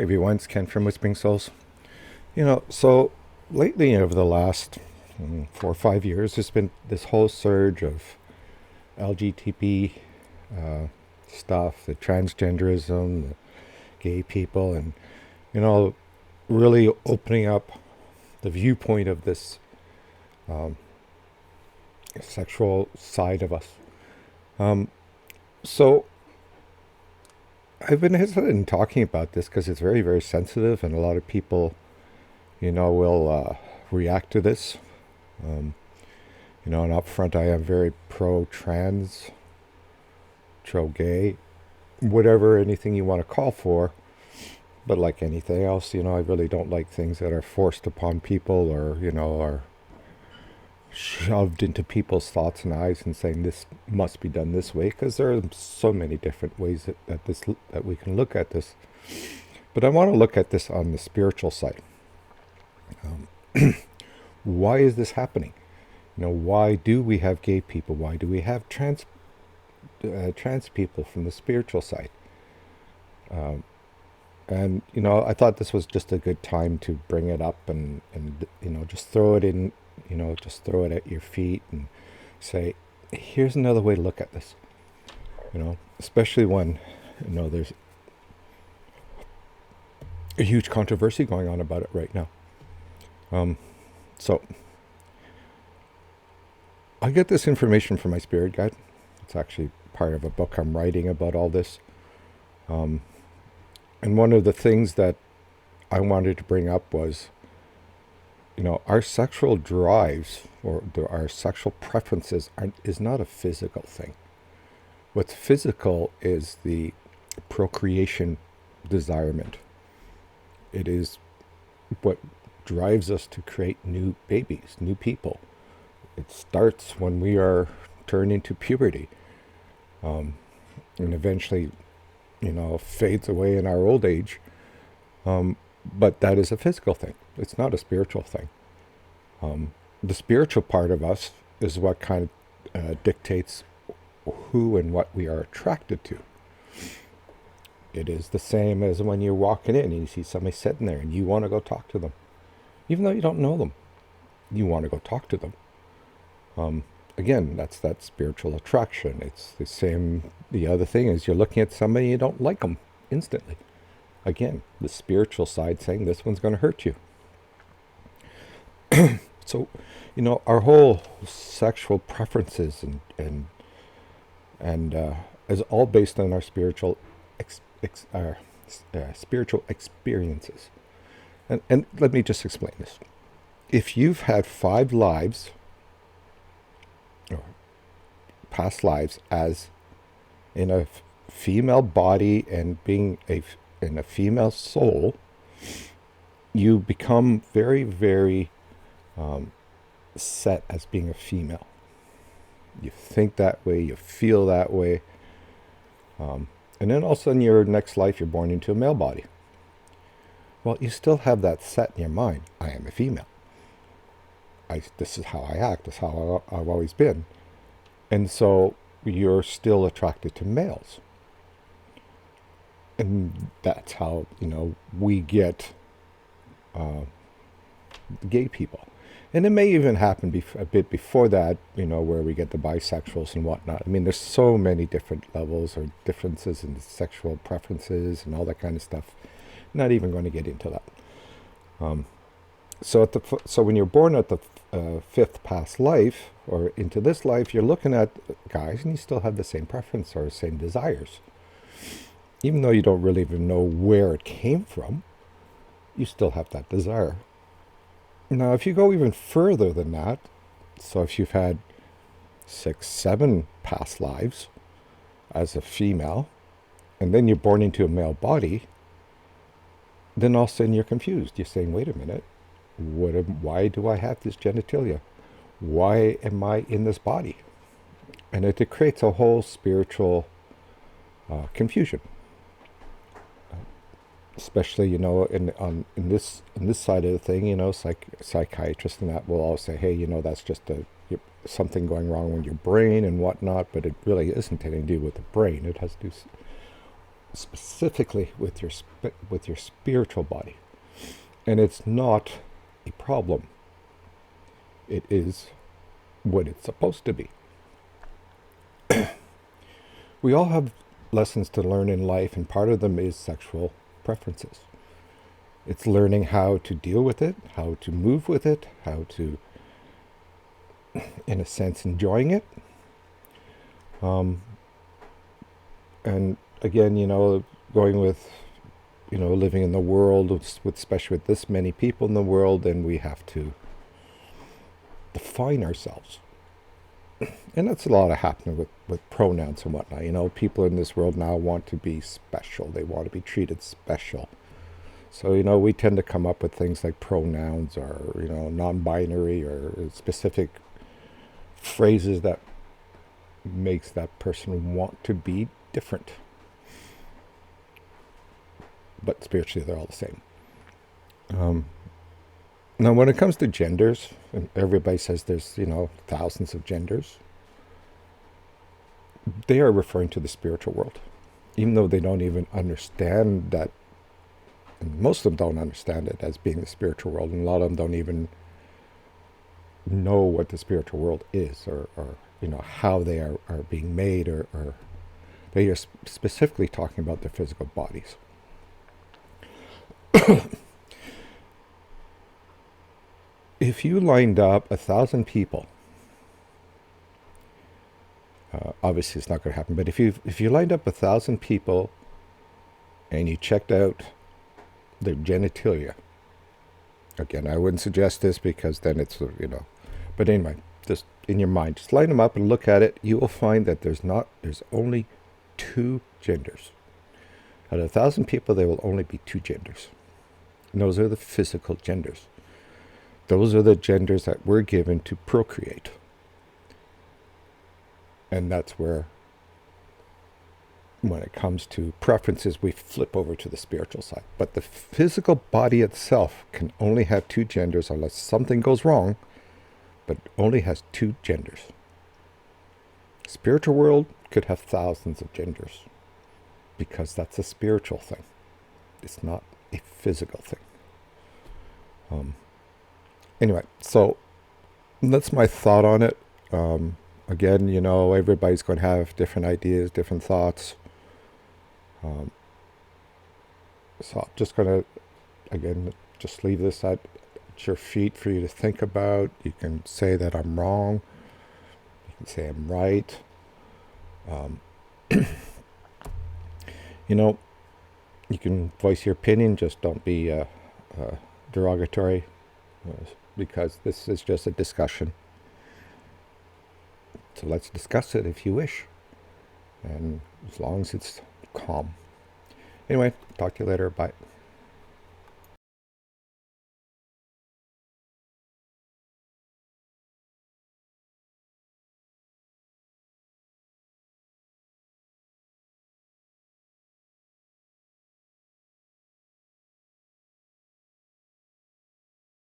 everyone, it's Ken from Whispering Souls. So lately, over the last 4 or 5 years, there's been this whole surge of LGBT uh, stuff, the transgenderism, the gay people, and, you know, really opening up the viewpoint of this um, sexual side of us. Um, so I've been hesitant in talking about this because it's very, very sensitive, and a lot of people, will react to this. Um, and up front, I am very pro-trans, pro-gay, whatever, anything you want to call for. But like anything else, I really don't like things that are forced upon people or, are shoved into people's thoughts and eyes and saying this must be done this way, because there are so many different ways that we can look at this. But I want to look at this on the spiritual side. Why is this happening? Why do we have gay people? Why do we have trans people from the spiritual side? And I thought this was just a good time to bring it up and just throw it in, just throw it at your feet and say, here's another way to look at this. Especially when, there's a huge controversy going on about it right now. So I get this information from my spirit guide. It's actually part of a book I'm writing about all this. And one of the things that I wanted to bring up was, our sexual drives or our sexual preferences is not a physical thing. What's physical is the procreation desirement. It is what drives us to create new babies, new people. It starts when we are turned into puberty, and eventually, fades away in our old age. But that is a physical thing. It's not a spiritual thing. The spiritual part of us is what kind of dictates who and what we are attracted to. It is the same as when you're walking in and you see somebody sitting there and you want to go talk to them. Even though you don't know them, you want to go talk to them. Again, that's that spiritual attraction. It's the same. The other thing is you're looking at somebody and you don't like them instantly. Again, the spiritual side saying this one's going to hurt you. So, our whole sexual preferences and is all based on our spiritual spiritual experiences. And let me just explain this. If you've had 5 lives, or past lives, as in a female body and being in a female soul, you become very, very set as being a female. You think that way, you feel that way, and then all of a sudden your next life you're born into a male body. Well, you still have that set in your mind. I am a female. This is how I act. This is how I've always been. And so you're still attracted to males. And that's how, we get gay people. And it may even happen a bit before that, where we get the bisexuals and whatnot. I mean, there's so many different levels or differences in sexual preferences and all that kind of stuff. Not even going to get into that. So when you're born at the 5th past life or into this life, you're looking at guys and you still have the same preference or same desires. Even though you don't really even know where it came from, you still have that desire. Now, if you go even further than that, so if you've had 6, 7 past lives as a female, and then you're born into a male body, then all of a sudden you're confused. You're saying, wait a minute, why do I have this genitalia? Why am I in this body? And it creates a whole spiritual confusion. Especially, in this side of the thing, psychiatrists and that will all say, hey, that's just something going wrong with your brain and whatnot, but it really isn't anything to do with the brain. It has to do specifically with your spiritual body. And it's not a problem. It is what it's supposed to be. We all have lessons to learn in life, and part of them is sexual preferences. It's learning how to deal with it, how to move with it, how to, in a sense, enjoying it. And again, going with, living in the world, especially with this many people in the world, then we have to define ourselves. And that's a lot of happening with pronouns and whatnot. People in this world now want to be special. They want to be treated special. So, we tend to come up with things like pronouns or, non-binary or specific phrases that makes that person want to be different. But spiritually, they're all the same. Now, when it comes to genders, and everybody says there's, thousands of genders, they are referring to the spiritual world, even though they don't even understand that. And most of them don't understand it as being the spiritual world, and a lot of them don't even know what the spiritual world is, or how they are being made, or they are specifically talking about their physical bodies. If you lined up 1,000 people, obviously it's not going to happen, but if you lined up 1,000 people and you checked out their genitalia, again, I wouldn't suggest this because then it's, but anyway, just in your mind, just line them up and look at it. You will find that there's only 2 genders. Out of 1,000 people, there will only be 2 genders. And those are the physical genders. Those are the genders that we're given to procreate. And that's where, when it comes to preferences, we flip over to the spiritual side. But the physical body itself can only have 2 genders unless something goes wrong, but only has 2 genders. Spiritual world could have thousands of genders because that's a spiritual thing. It's not a physical thing. Anyway, so that's my thought on it. Again, everybody's going to have different ideas, different thoughts. So I'm just going to, again, just leave this at your feet for you to think about. You can say that I'm wrong. You can say I'm right. You can voice your opinion, just don't be derogatory, because this is just a discussion. So let's discuss it if you wish, and as long as it's calm. Anyway, talk to you later. Bye.